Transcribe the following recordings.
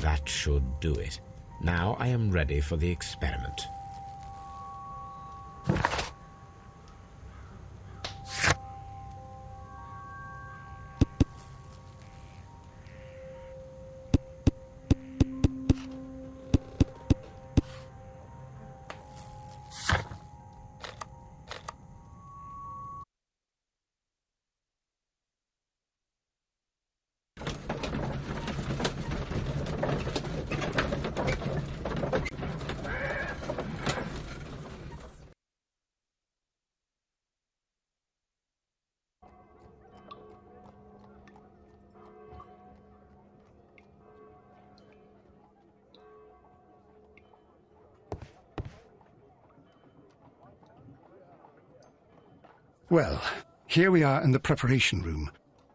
That should do it. Now I am ready for the experiment. Well, here we are in the preparation room.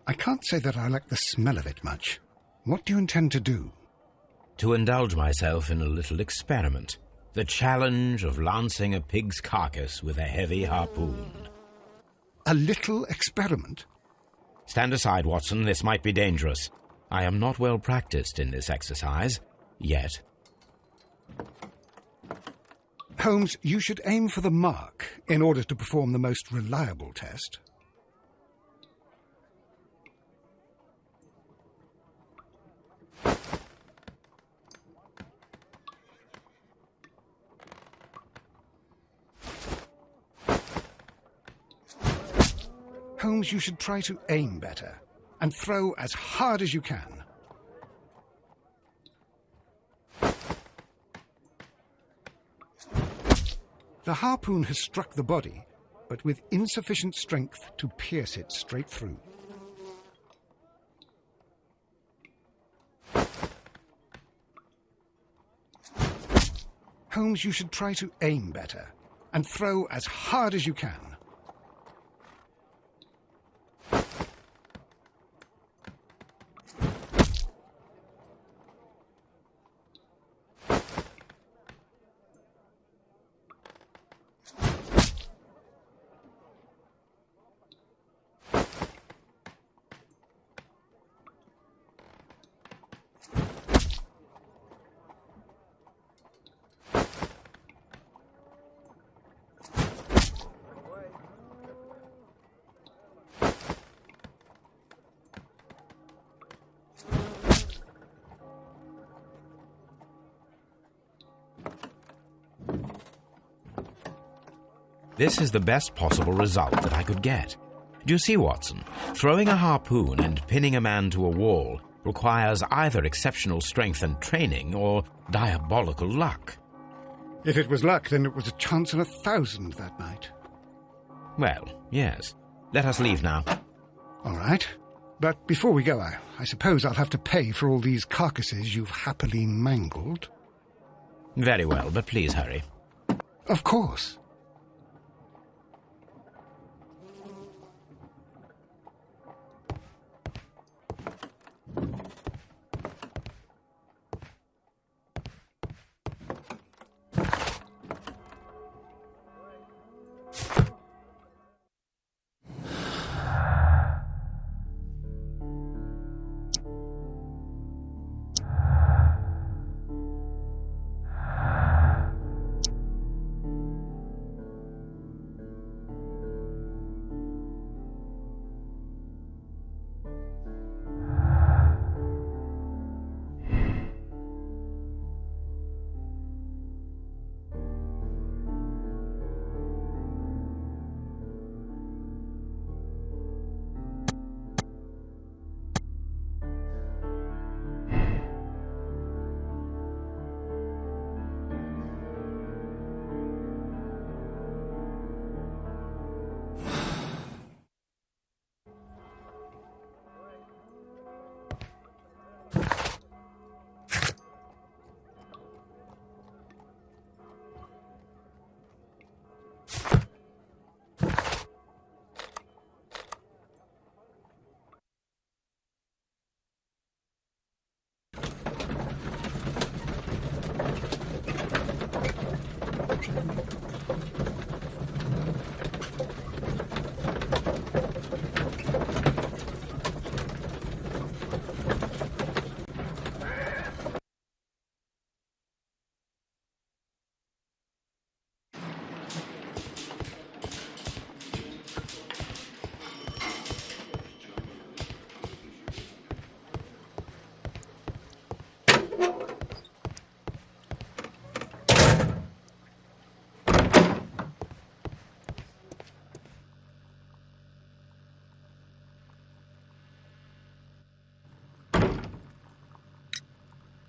I can't say that I like the smell of it much. What do you intend to do? To indulge myself in a little experiment. The challenge of lancing a pig's carcass with a heavy harpoon. A little experiment? Stand aside, Watson. This might be dangerous. I am not well practiced in this exercise. Yet. Holmes, you should aim for the mark in order to perform the most reliable test. Holmes, you should try to aim better and throw as hard as you can. The harpoon has struck the body, but with insufficient strength to pierce it straight through. Holmes, you should try to aim better and throw as hard as you can. This is the best possible result that I could get. Do you see, Watson? Throwing a harpoon and pinning a man to a wall requires either exceptional strength and training or diabolical luck. If it was luck, then it was a chance in 1,000 that night. Well, yes. Let us leave now. All right. But before we go, I suppose I'll have to pay for all these carcasses you've happily mangled. Very well, but please hurry. Of course.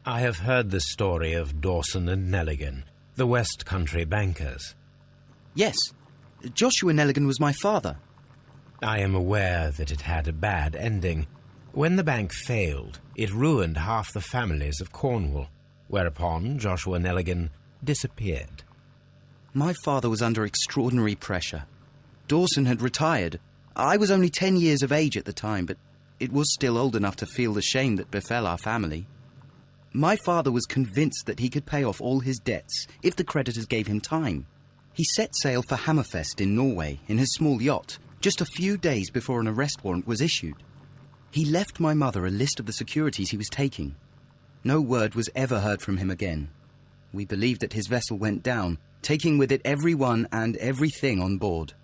I have heard the story of Dawson and Nelligan, the West Country bankers. Yes, Joshua Nelligan was my father. I am aware that it had a bad ending. When the bank failed, it ruined half the families of Cornwall, whereupon Joshua Nelligan disappeared. My father was under extraordinary pressure. Dawson had retired. I was only 10 years of age at the time, but it was still old enough to feel the shame that befell our family. My father was convinced that he could pay off all his debts if the creditors gave him time. He set sail for Hammerfest in Norway in his small yacht, just a few days before an arrest warrant was issued. He left my mother a list of the securities he was taking. No word was ever heard from him again. We believe that his vessel went down, taking with it everyone and everything on board.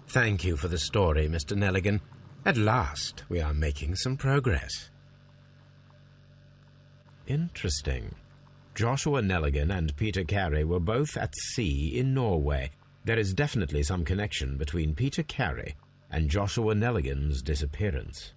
Thank you for the story, Mr. Nelligan. At last, we are making some progress. Interesting. Joshua Nelligan and Peter Carey were both at sea in Norway. There is definitely some connection between Peter Carey and Joshua Nelligan's disappearance.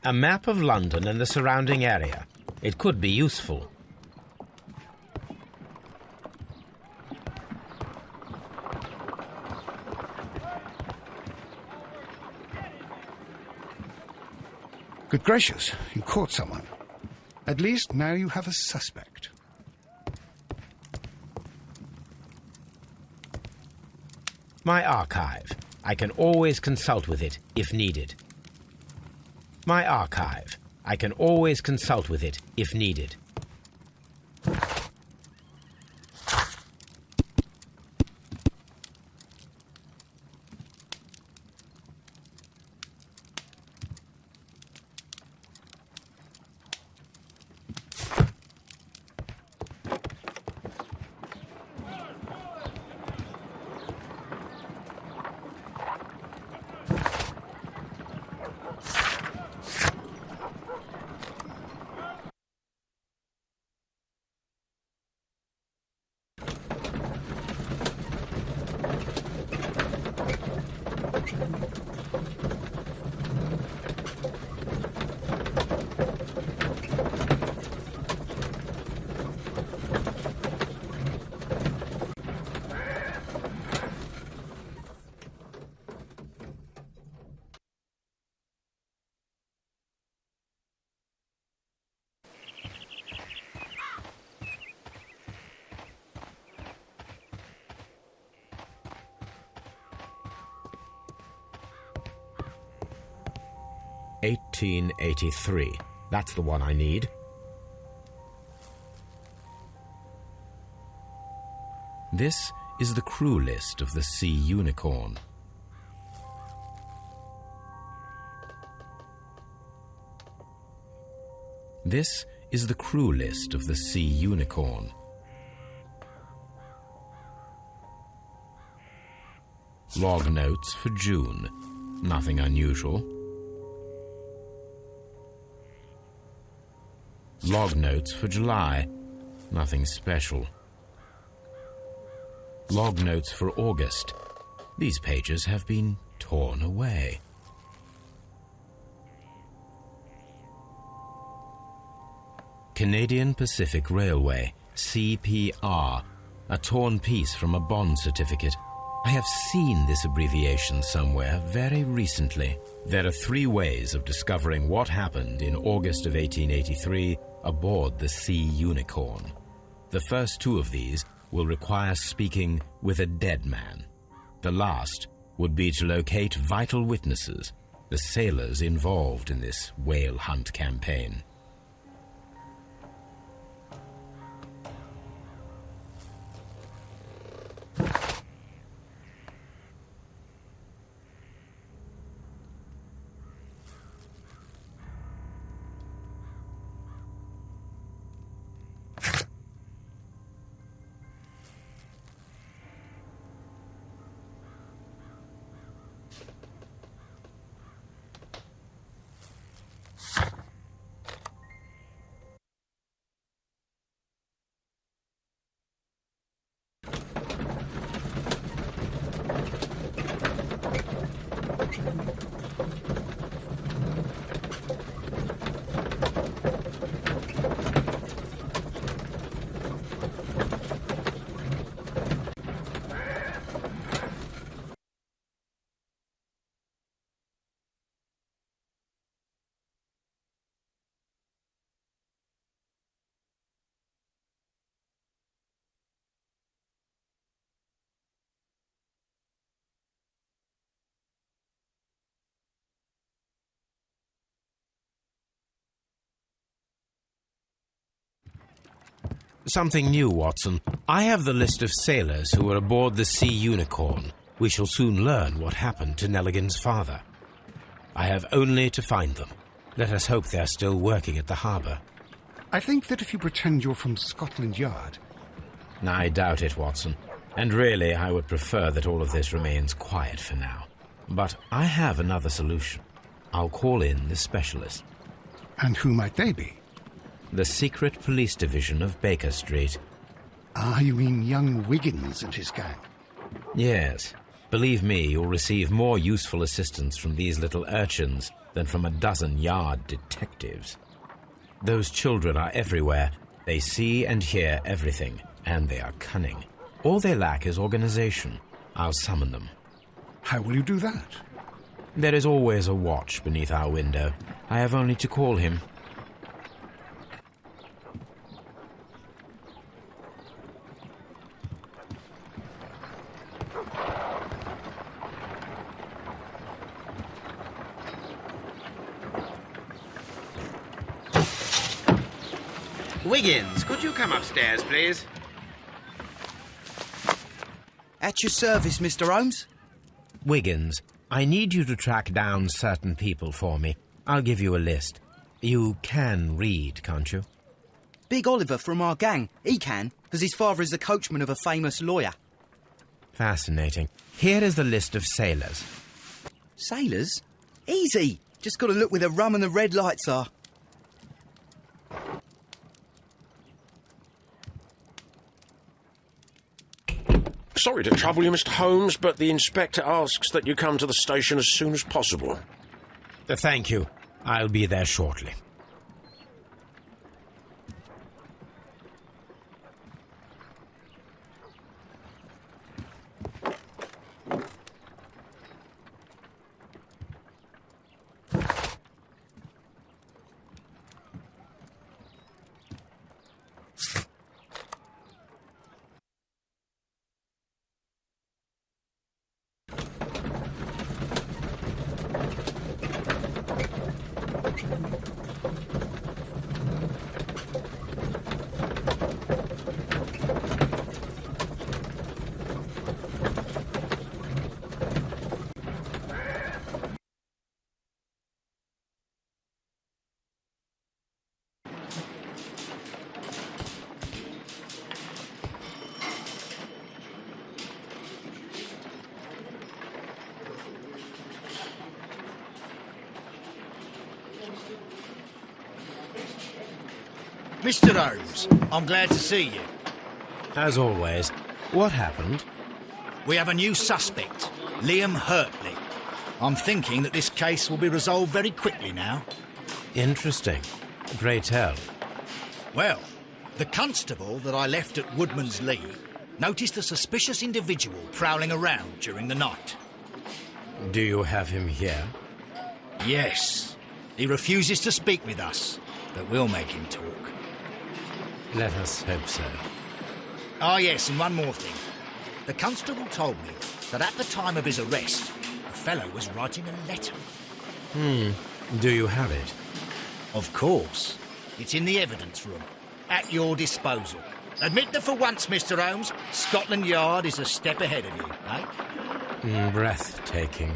A map of London and the surrounding area. It could be useful. Good gracious, you caught someone. At least now you have a suspect. My archive. I can always consult with it if needed. My archive. I can always consult with it if needed. (1883). That's the one I need. This is the crew list of the Sea Unicorn. This is the crew list of the Sea Unicorn. Log notes for June. Nothing unusual. Log notes for July. Nothing special. Log notes for August. These pages have been torn away. Canadian Pacific Railway, CPR, a torn piece from a bond certificate. I have seen this abbreviation somewhere very recently. There are 3 ways of discovering what happened in August of 1883 aboard the Sea Unicorn. The first two of these will require speaking with a dead man. The last would be to locate vital witnesses, the sailors involved in this whale hunt campaign. Something new, Watson. I have the list of sailors who were aboard the Sea Unicorn. We shall soon learn what happened to Nelligan's father. I have only to find them. Let us hope they are still working at the harbour. I think that if you pretend you're from Scotland Yard... I doubt it, Watson. And really, I would prefer that all of this remains quiet for now. But I have another solution. I'll call in the specialist. And who might they be? The secret police division of Baker Street. Ah, you mean young Wiggins and his gang? Yes. Believe me, you'll receive more useful assistance from these little urchins than from a dozen yard detectives. Those children are everywhere. They see and hear everything, and they are cunning. All they lack is organization. I'll summon them. How will you do that? There is always a watch beneath our window. I have only to call him. Wiggins, could you come upstairs, please? At your service, Mr. Holmes. Wiggins, I need you to track down certain people for me. I'll give you a list. You can read, can't you? Big Oliver from our gang. He can, because his father is the coachman of a famous lawyer. Fascinating. Here is the list of sailors. Sailors? Easy. Just got to look where the rum and the red lights are. Sorry to trouble you, Mr. Holmes, but the inspector asks that you come to the station as soon as possible. Thank you. I'll be there shortly. Mr. Holmes, I'm glad to see you. As always. What happened? We have a new suspect, Liam Hurtley. I'm thinking that this case will be resolved very quickly now. Interesting. Pray tell. Well, the constable that I left at Woodman's Lee noticed a suspicious individual prowling around during the night. Do you have him here? Yes. He refuses to speak with us, but we'll make him talk. Let us hope so. Ah, yes, and one more thing. The constable told me that at the time of his arrest, the fellow was writing a letter. Do you have it? Of course. It's in the evidence room. At your disposal. Admit that for once, Mr. Holmes, Scotland Yard is a step ahead of you, eh? Breathtaking.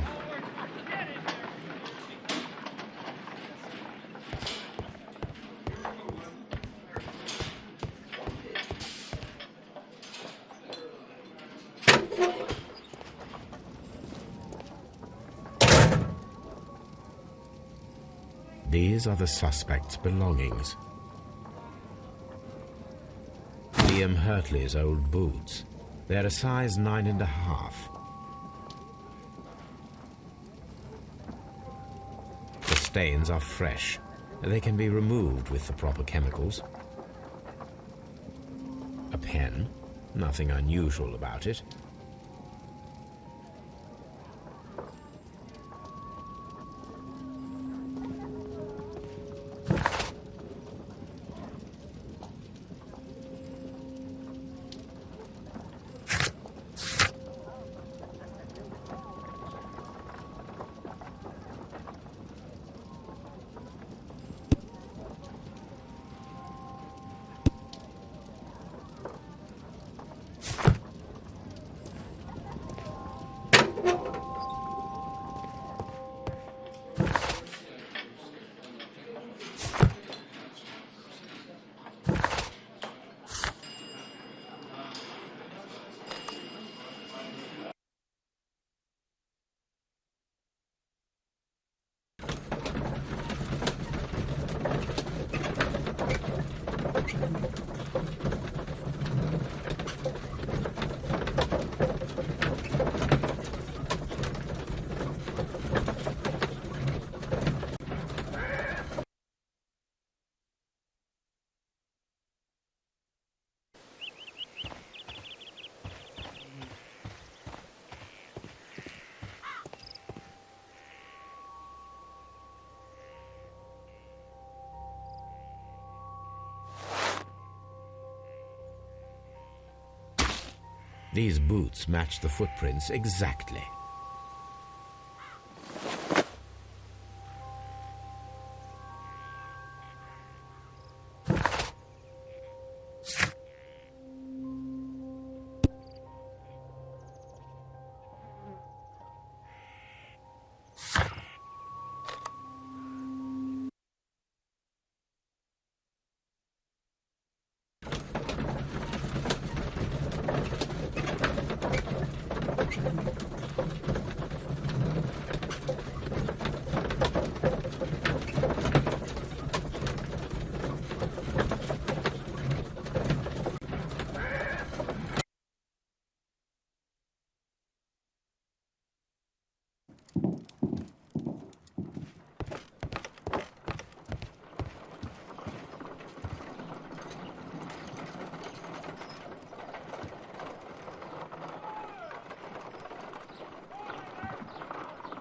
These are the suspect's belongings. Liam Hurtley's old boots. They're a size 9.5. The stains are fresh. They can be removed with the proper chemicals. A pen. Nothing unusual about it. These boots match the footprints exactly.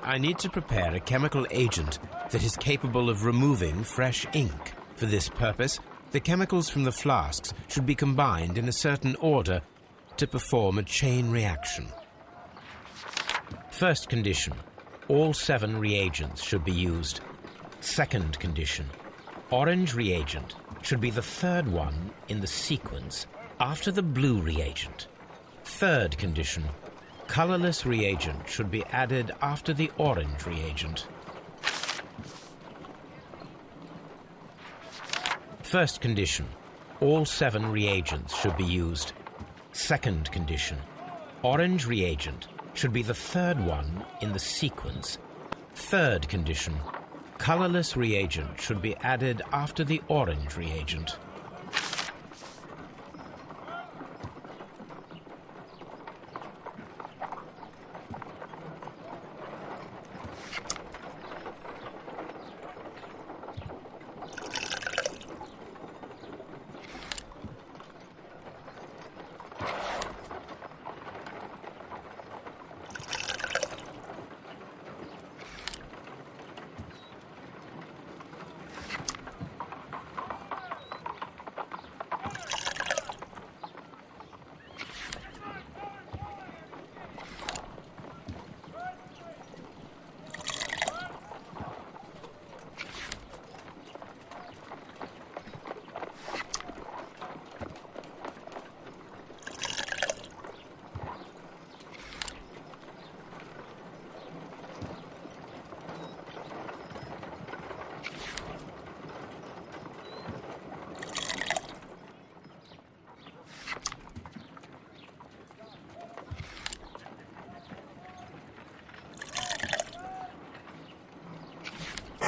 I need to prepare a chemical agent that is capable of removing fresh ink. For this purpose, the chemicals from the flasks should be combined in a certain order to perform a chain reaction. First condition, all 7 reagents should be used. Second condition, orange reagent should be the third one in the sequence after the blue reagent. Third condition, colorless reagent should be added after the orange reagent. First condition, all 7 reagents should be used. Second condition, orange reagent should be the third one in the sequence. Third condition, colorless reagent should be added after the orange reagent.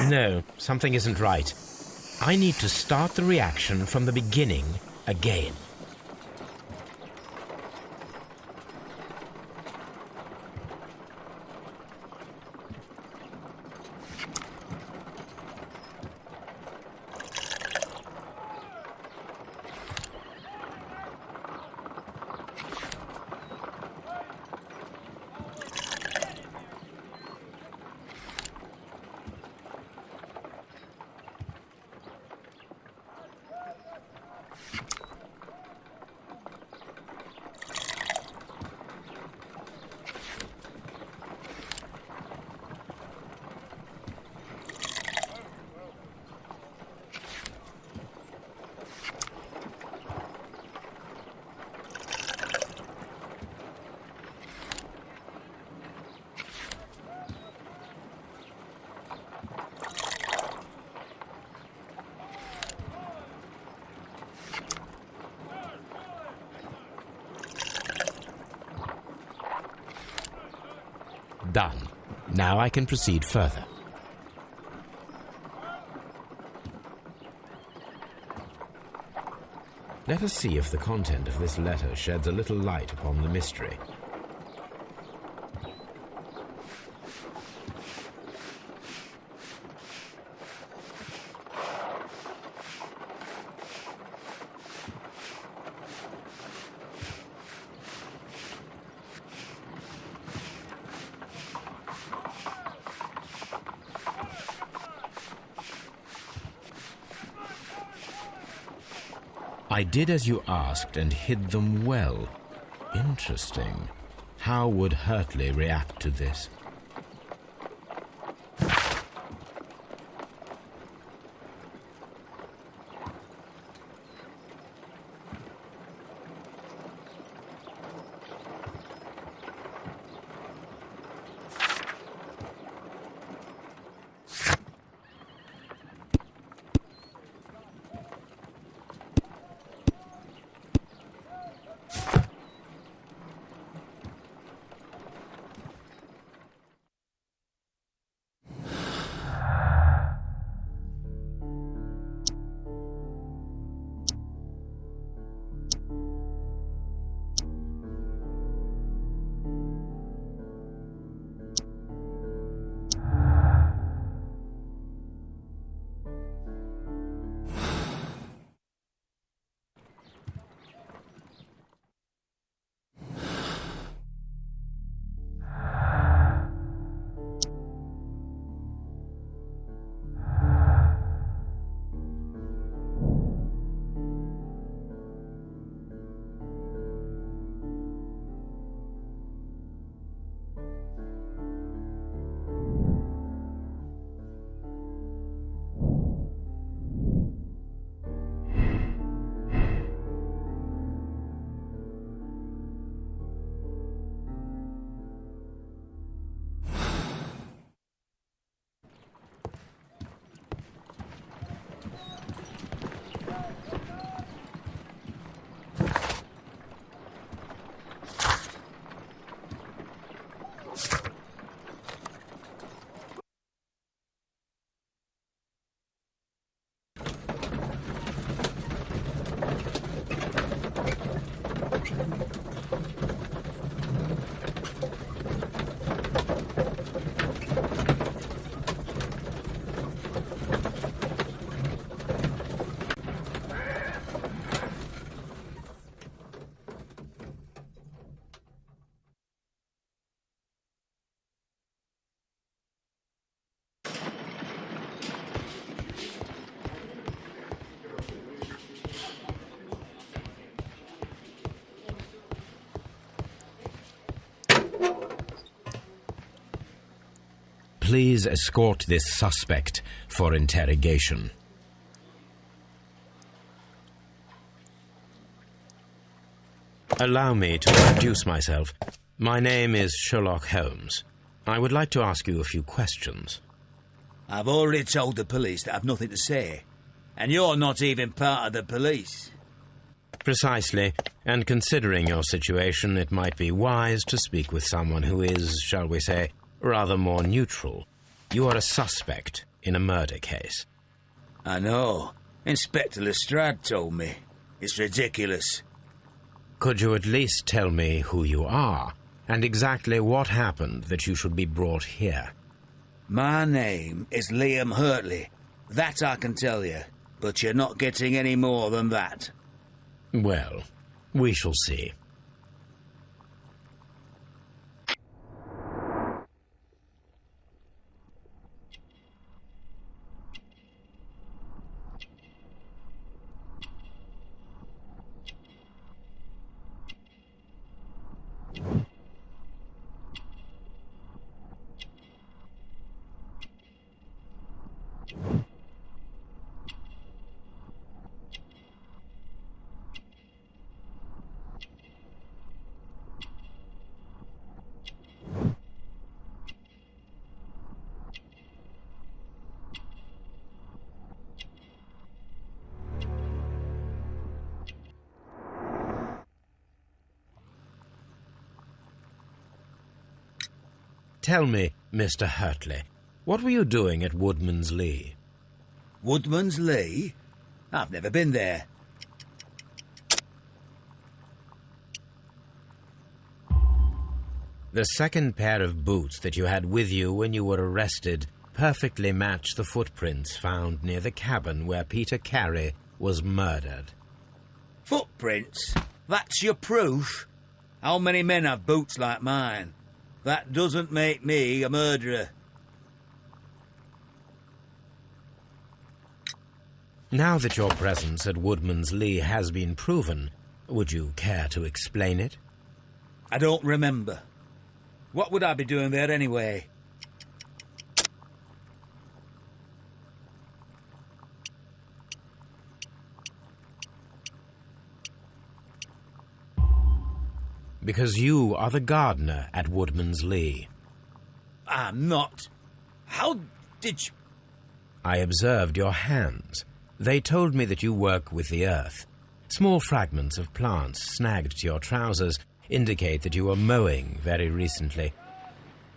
No, something isn't right. I need to start the reaction from the beginning again. Done. Now I can proceed further. Let us see if the content of this letter sheds a little light upon the mystery. I did as you asked and hid them well. Interesting. How would Hurtley react to this? Please escort this suspect for interrogation. Allow me to introduce myself. My name is Sherlock Holmes. I would like to ask you a few questions. I've already told the police that I've nothing to say. And you're not even part of the police. Precisely. And considering your situation, it might be wise to speak with someone who is, shall we say, rather more neutral. You are a suspect, in a murder case. I know. Inspector Lestrade told me. It's ridiculous. Could you at least tell me who you are, and exactly what happened that you should be brought here? My name is Liam Hurtley. That I can tell you, but you're not getting any more than that. Well, we shall see. Tell me, Mr. Hurtley, what were you doing at Woodman's Lee? Woodman's Lee? I've never been there. The second pair of boots that you had with you when you were arrested perfectly match the footprints found near the cabin where Peter Carey was murdered. Footprints? That's your proof? How many men have boots like mine? That doesn't make me a murderer. Now that your presence at Woodman's Lee has been proven, would you care to explain it? I don't remember. What would I be doing there anyway? Because you are the gardener at Woodman's Lee. I'm not. How did you... I observed your hands. They told me that you work with the earth. Small fragments of plants snagged to your trousers indicate that you were mowing very recently.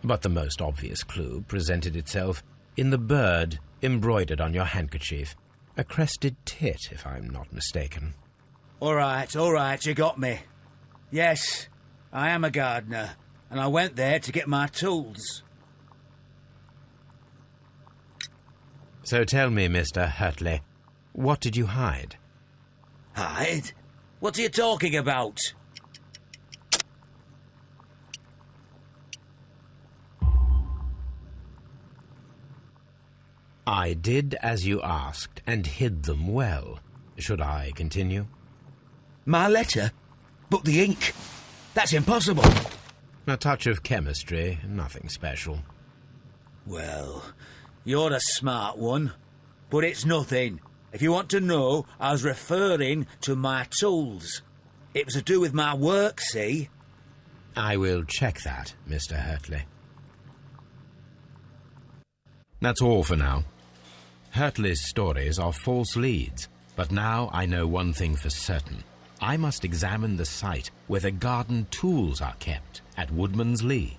But the most obvious clue presented itself in the bird embroidered on your handkerchief. A crested tit, if I'm not mistaken. All right, you got me. Yes, I am a gardener, and I went there to get my tools. So tell me, Mr. Hurtley, what did you hide? Hide? What are you talking about? I did as you asked and hid them well. Should I continue? My letter? But the ink? That's impossible. A touch of chemistry, nothing special. Well, you're a smart one, but it's nothing. If you want to know, I was referring to my tools. It was to do with my work, see? I will check that, Mr. Hurtley. That's all for now. Hurtley's stories are false leads, but now I know one thing for certain. I must examine the site where the garden tools are kept at Woodman's Lee.